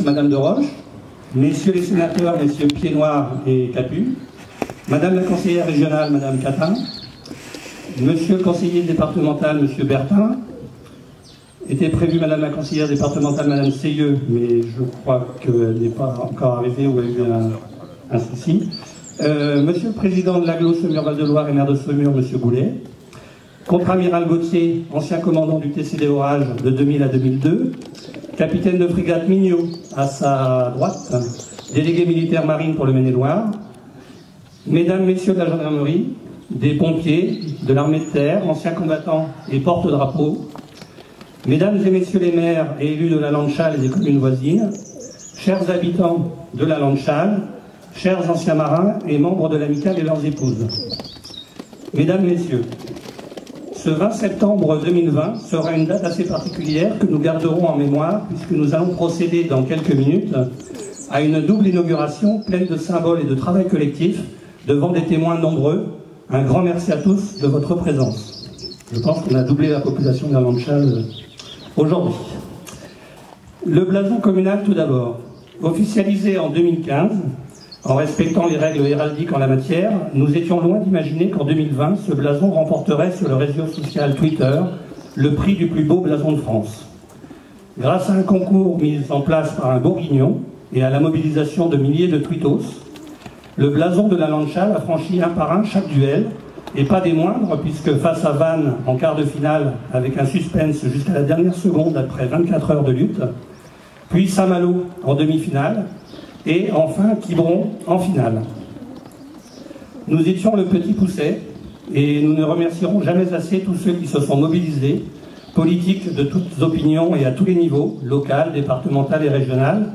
Madame de Roche, messieurs les sénateurs, messieurs Pied-Noir et Capu, Madame la conseillère régionale, Madame Catin, Monsieur le conseiller départemental, Monsieur Bertin, était prévu Madame la conseillère départementale, Madame Seyeux, mais je crois qu'elle n'est pas encore arrivée ou elle a eu un souci. Monsieur le président de l'Aglo Saumur-Val-de-Loire et maire de Saumur, Monsieur Boulet, contre-amiral Gauthier, ancien commandant du TCD Orage de 2000 à 2002, capitaine de frégate Mignot à sa droite, délégué militaire marine pour le Maine-et-Loire, mesdames, messieurs de la gendarmerie, des pompiers, de l'armée de terre, anciens combattants et porte-drapeaux, mesdames et messieurs les maires et élus de la Lande-Châle et des communes voisines, chers habitants de la Lande-Châle, chers anciens marins et membres de l'amicale et leurs épouses. Mesdames, messieurs, ce 20 septembre 2020 sera une date assez particulière que nous garderons en mémoire puisque nous allons procéder dans quelques minutes à une double inauguration pleine de symboles et de travail collectif devant des témoins nombreux. Un grand merci à tous de votre présence. Je pense qu'on a doublé la population de la Lande-Châle aujourd'hui. Le blason communal tout d'abord. Officialisé en 2015, en respectant les règles héraldiques en la matière, nous étions loin d'imaginer qu'en 2020, ce blason remporterait sur le réseau social Twitter le prix du plus beau blason de France. Grâce à un concours mis en place par un bourguignon et à la mobilisation de milliers de tweetos, le blason de la Lande-Châle a franchi un par un chaque duel, et pas des moindres, puisque face à Vannes en quart de finale, avec un suspense jusqu'à la dernière seconde après 24 heures de lutte, puis Saint-Malo en demi-finale, et enfin Quiberon en finale. Nous étions le petit pousset, et nous ne remercierons jamais assez tous ceux qui se sont mobilisés, politiques de toutes opinions et à tous les niveaux, local, départemental et régional,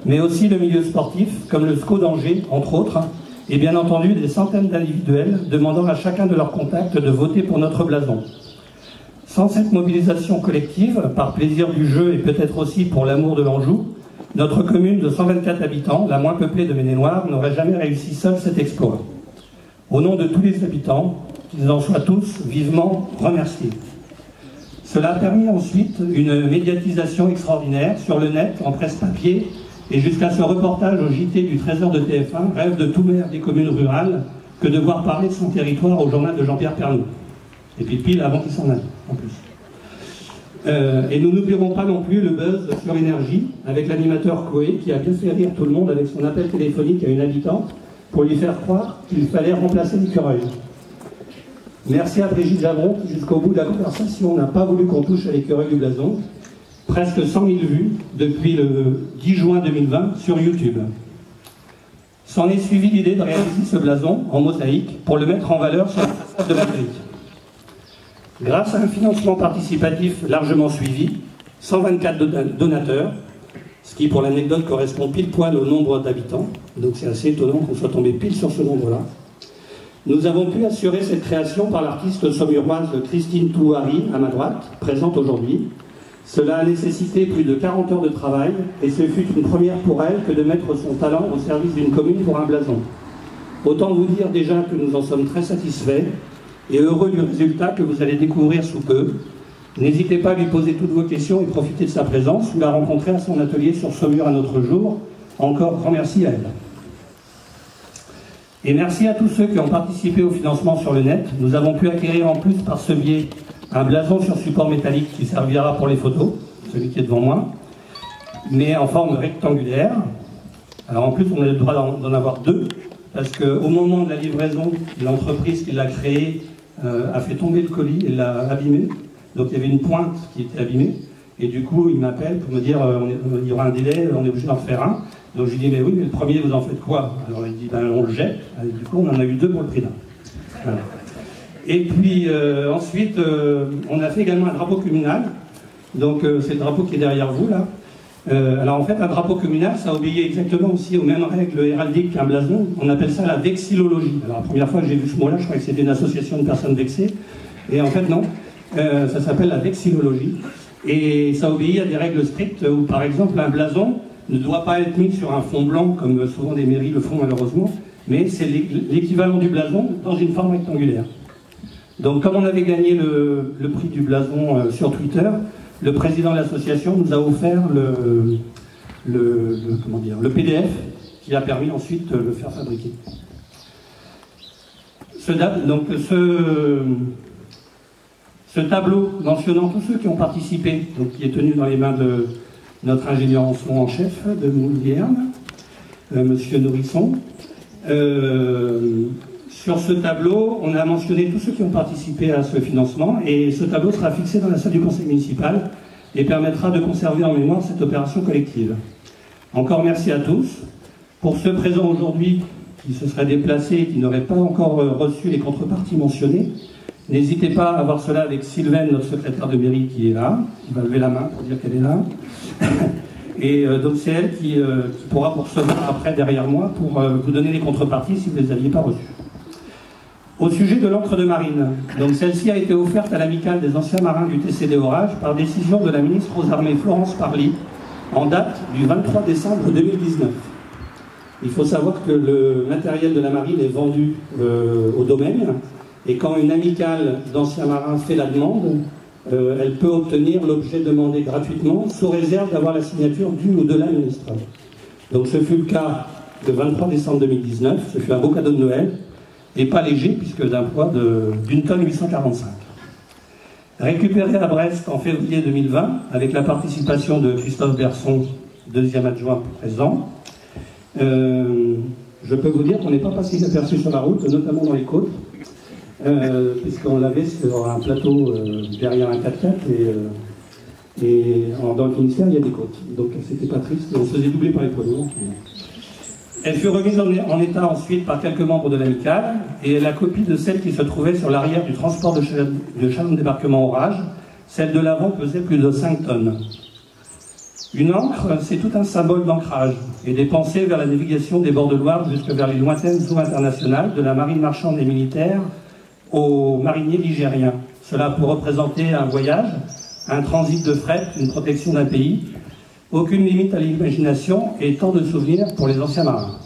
mais aussi le milieu sportif, comme le SCO d'Angers, entre autres, et bien entendu des centaines d'individuels demandant à chacun de leurs contacts de voter pour notre blason. Sans cette mobilisation collective, par plaisir du jeu et peut-être aussi pour l'amour de l'Anjou, notre commune de 124 habitants, la moins peuplée de Maine-et-Loire, n'aurait jamais réussi seule cet exploit. Au nom de tous les habitants, qu'ils en soient tous vivement remerciés. Cela a permis ensuite une médiatisation extraordinaire sur le net, en presse papier, et jusqu'à ce reportage au JT du Trésor de TF1, rêve de tout maire des communes rurales que de voir parler de son territoire au journal de Jean-Pierre Pernaut. Et puis pile avant qu'il s'en aille, en plus. Et nous n'oublierons pas non plus le buzz sur l'énergie, avec l'animateur Coé, qui a bien fait rire tout le monde avec son appel téléphonique à une habitante pour lui faire croire qu'il fallait remplacer l'écureuil. Merci à Brigitte Javron, qui jusqu'au bout de la conversation n'a pas voulu qu'on touche à l'écureuil du blason. Presque 100 000 vues depuis le 10 juin 2020 sur YouTube. S'en est suivi l'idée de réaliser ce blason en mosaïque pour le mettre en valeur sur la façade de la mairie. Grâce à un financement participatif largement suivi, 124 donateurs, ce qui pour l'anecdote correspond pile poil au nombre d'habitants, donc c'est assez étonnant qu'on soit tombé pile sur ce nombre-là, nous avons pu assurer cette création par l'artiste saumuroise Christine Touhari, à ma droite, présente aujourd'hui. Cela a nécessité plus de 40 heures de travail et ce fut une première pour elle que de mettre son talent au service d'une commune pour un blason. Autant vous dire déjà que nous en sommes très satisfaits et heureux du résultat que vous allez découvrir sous peu. N'hésitez pas à lui poser toutes vos questions et profiter de sa présence ou la rencontrer à son atelier sur Saumur un autre jour. Encore grand merci à elle. Et merci à tous ceux qui ont participé au financement sur le net. Nous avons pu acquérir en plus par ce biais un blason sur support métallique qui servira pour les photos, celui qui est devant moi, mais en forme rectangulaire. Alors en plus, on a le droit d'en avoir deux, parce qu'au moment de la livraison, l'entreprise qui l'a créé a fait tomber le colis et l'a abîmé. Donc il y avait une pointe qui était abîmée, et du coup, il m'appelle pour me dire il y aura un délai, on est obligé d'en faire un. Donc je lui dis mais oui, mais le premier, vous en faites quoi? Alors il dit ben on le jette. Et du coup, on en a eu deux pour le prix d'un. Voilà. Et puis ensuite, on a fait également un drapeau communal. Donc c'est le drapeau qui est derrière vous là. Alors en fait, un drapeau communal, ça obéit exactement aussi aux mêmes règles héraldiques qu'un blason. On appelle ça la vexillologie. Alors la première fois que j'ai vu ce mot-là, je croyais que c'était une association de personnes vexées. Et en fait non, ça s'appelle la vexillologie. Et ça obéit à des règles strictes où par exemple un blason ne doit pas être mis sur un fond blanc comme souvent des mairies le font malheureusement, mais c'est l'équivalent du blason dans une forme rectangulaire. Donc comme on avait gagné le prix du blason sur Twitter, le président de l'association nous a offert le PDF qui a permis ensuite de le faire fabriquer. Ce tableau mentionnant tous ceux qui ont participé, donc qui est tenu dans les mains de notre ingénieur en son en chef de Moulierne, Monsieur Nourrisson. Sur ce tableau, on a mentionné tous ceux qui ont participé à ce financement, et ce tableau sera fixé dans la salle du conseil municipal et permettra de conserver en mémoire cette opération collective. Encore merci à tous. Pour ceux présents aujourd'hui qui se seraient déplacés et qui n'auraient pas encore reçu les contreparties mentionnées, n'hésitez pas à voir cela avec Sylvaine, notre secrétaire de mairie qui est là, qui va lever la main pour dire qu'elle est là. Et donc c'est elle qui pourra vous recevoir après derrière moi pour vous donner les contreparties si vous ne les aviez pas reçues. Au sujet de l'encre de marine, donc celle-ci a été offerte à l'amicale des anciens marins du TCD Orage par décision de la ministre aux Armées Florence Parly en date du 23 décembre 2019. Il faut savoir que le matériel de la marine est vendu au domaine, et quand une amicale d'anciens marins fait la demande, elle peut obtenir l'objet demandé gratuitement, sous réserve d'avoir la signature du ou de la ministre. Donc ce fut le cas le 23 décembre 2019, ce fut un beau cadeau de Noël, et pas léger, puisque d'un poids d'une tonne 845. Récupéré à Brest en février 2020, avec la participation de Christophe Berson, deuxième adjoint présent, je peux vous dire qu'on n'est pas passé inaperçu sur la route, notamment dans les côtes, puisqu'on l'avait sur un plateau derrière un 4x4, et dans le Finistère, il y a des côtes. Donc c'était pas triste, on se faisait doubler par les poids lourds. Elle fut remise en état ensuite par quelques membres de l'amicale, et elle a copie de celle qui se trouvait sur l'arrière du transport de Chalon débarquement Orage. Celle de l'avant pesait plus de 5 tonnes. Une ancre, c'est tout un symbole d'ancrage, et des pensées vers la navigation des bords de Loire jusque vers les lointaines eaux internationales, de la marine marchande et militaire aux mariniers ligériens. Cela peut représenter un voyage, un transit de fret, une protection d'un pays. Aucune limite à l'imagination et tant de souvenirs pour les anciens marins.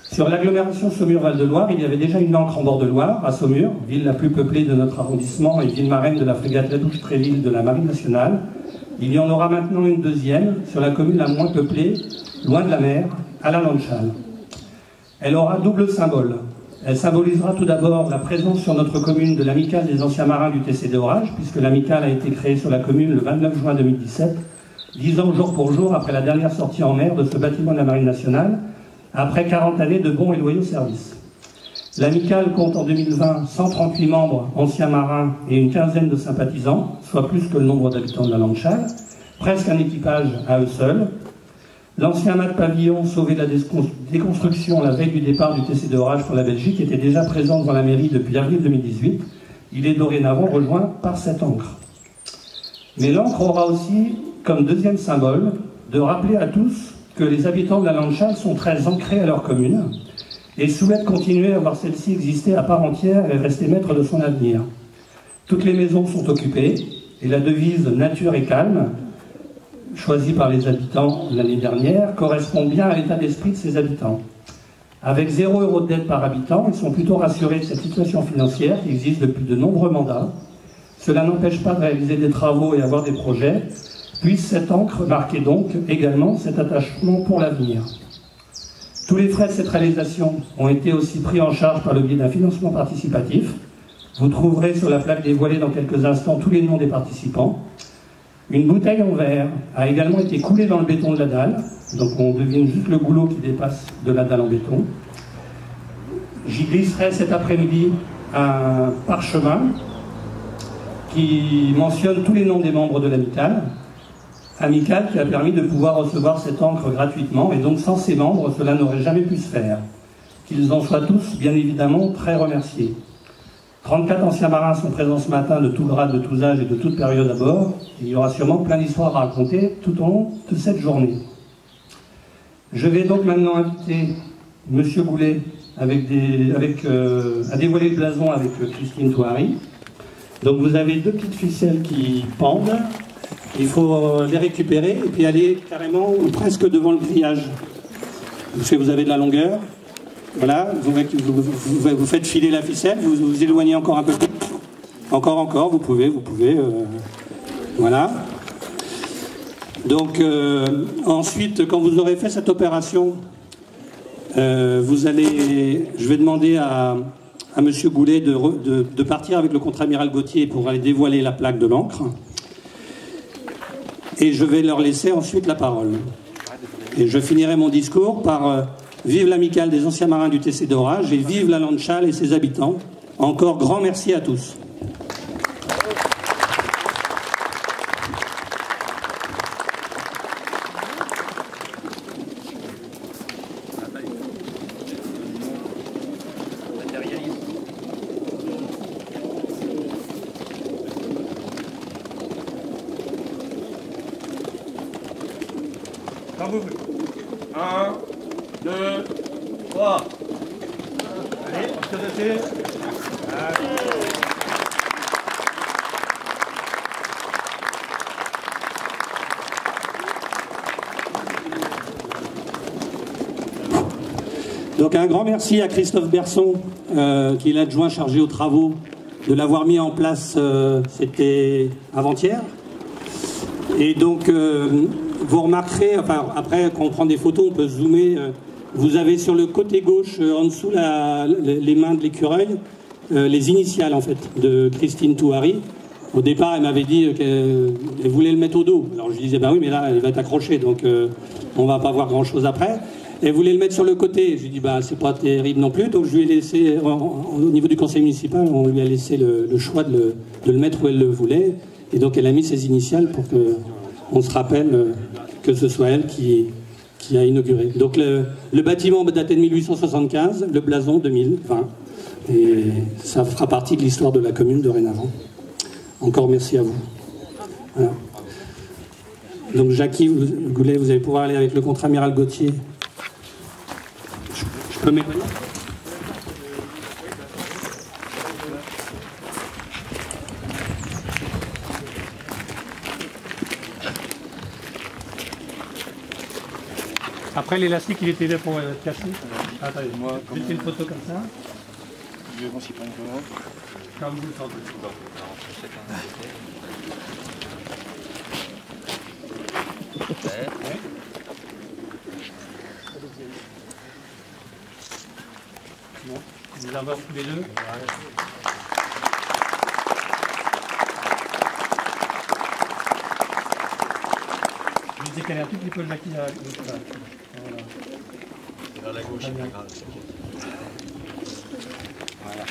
Sur l'agglomération Saumur-Val-de-Loire, il y avait déjà une ancre en bord de Loire, à Saumur, ville la plus peuplée de notre arrondissement et ville marraine de la frégate La Douche-Tréville de la Marine nationale. Il y en aura maintenant une deuxième, sur la commune la moins peuplée, loin de la mer, à la Landchal. Elle aura double symbole. Elle symbolisera tout d'abord la présence sur notre commune de l'amicale des anciens marins du TCD Orage, puisque l'amicale a été créée sur la commune le 29 juin 2017, 10 ans jour pour jour après la dernière sortie en mer de ce bâtiment de la Marine nationale, après 40 années de bons et loyaux services. L'amicale compte en 2020 138 membres, anciens marins et une quinzaine de sympathisants, soit plus que le nombre d'habitants de la Landchal, presque un équipage à eux seuls. L'ancien mât de pavillon sauvé de la déconstruction la veille du départ du TCD Orage pour la Belgique était déjà présent devant la mairie depuis avril 2018. Il est dorénavant rejoint par cette ancre. Mais l'ancre aura aussi comme deuxième symbole de rappeler à tous que les habitants de la Landchal sont très ancrés à leur commune et souhaitent continuer à voir celle-ci exister à part entière et rester maître de son avenir. Toutes les maisons sont occupées et la devise « Nature et calme », choisie par les habitants l'année dernière, correspond bien à l'état d'esprit de ces habitants. Avec 0 € de dette par habitant, ils sont plutôt rassurés de cette situation financière qui existe depuis de nombreux mandats. Cela n'empêche pas de réaliser des travaux et avoir des projets. Puisse cette ancre marquer donc également cet attachement pour l'avenir. Tous les frais de cette réalisation ont été aussi pris en charge par le biais d'un financement participatif. Vous trouverez sur la plaque dévoilée dans quelques instants tous les noms des participants. Une bouteille en verre a également été coulée dans le béton de la dalle, donc on devine juste le goulot qui dépasse de la dalle en béton. J'y glisserai cet après-midi un parchemin qui mentionne tous les noms des membres de l'amicale qui a permis de pouvoir recevoir cette encre gratuitement, et donc sans ces membres, cela n'aurait jamais pu se faire. Qu'ils en soient tous, bien évidemment, très remerciés. 34 anciens marins sont présents ce matin de tout grade, de tous âges et de toute période à bord. Il y aura sûrement plein d'histoires à raconter tout au long de cette journée. Je vais donc maintenant inviter M. Goulet à dévoiler le blason avec Christine Touari. Donc vous avez 2 petites ficelles qui pendent. Il faut les récupérer et puis aller carrément ou presque devant le grillage. Parce que vous avez de la longueur. Voilà, vous faites filer la ficelle, vous éloignez encore un peu plus. Encore, vous pouvez. Voilà. Donc ensuite, quand vous aurez fait cette opération, je vais demander à M. Goulet de partir avec le contre-amiral Gauthier pour aller dévoiler la plaque de l'encre. Et je vais leur laisser ensuite la parole. Et je finirai mon discours par vive l'amicale des anciens marins du TC d'Orage et vive la Landchal et ses habitants. Encore grand merci à tous. Quand vous voulez. 1, 2, 3. Allez, on se dessus. Donc un grand merci à Christophe Berson, qui est l'adjoint chargé aux travaux, de l'avoir mis en place, c'était avant-hier. Et donc, vous remarquerez, enfin, après, quand on prend des photos, on peut zoomer. Vous avez sur le côté gauche, en dessous les mains de l'écureuil, les initiales, en fait, de Christine Touari. Au départ, elle m'avait dit qu'elle voulait le mettre au dos. Alors je disais, ben oui, mais là, il va être accroché, donc on va pas voir grand-chose après. Elle voulait le mettre sur le côté. Je lui ai dit, bah, c'est pas terrible non plus. Donc je lui ai laissé, au niveau du conseil municipal, on lui a laissé le choix de le mettre où elle le voulait. Et donc elle a mis ses initiales pour qu'on se rappelle que ce soit elle qui a inauguré. Donc le bâtiment datait de 1875, le blason 2020. Et ça fera partie de l'histoire de la commune dorénavant. Encore merci à vous. Voilà. Donc Jackie Goulet, vous allez pouvoir aller avec le contre-amiral Gauthier. Je peux m'éloigner ? Après l'élastique, il était là pour être caché. Attendez, moi, je fais une photo comme ça. Je vais s'y prendre comment ? Comme vous le sentez. Ouais. Bon, vous les avoir tous les deux. Je vais décaler un tout petit peu le maquis à gauche. Voilà. Vers la gauche, c'est pas grave. Voilà.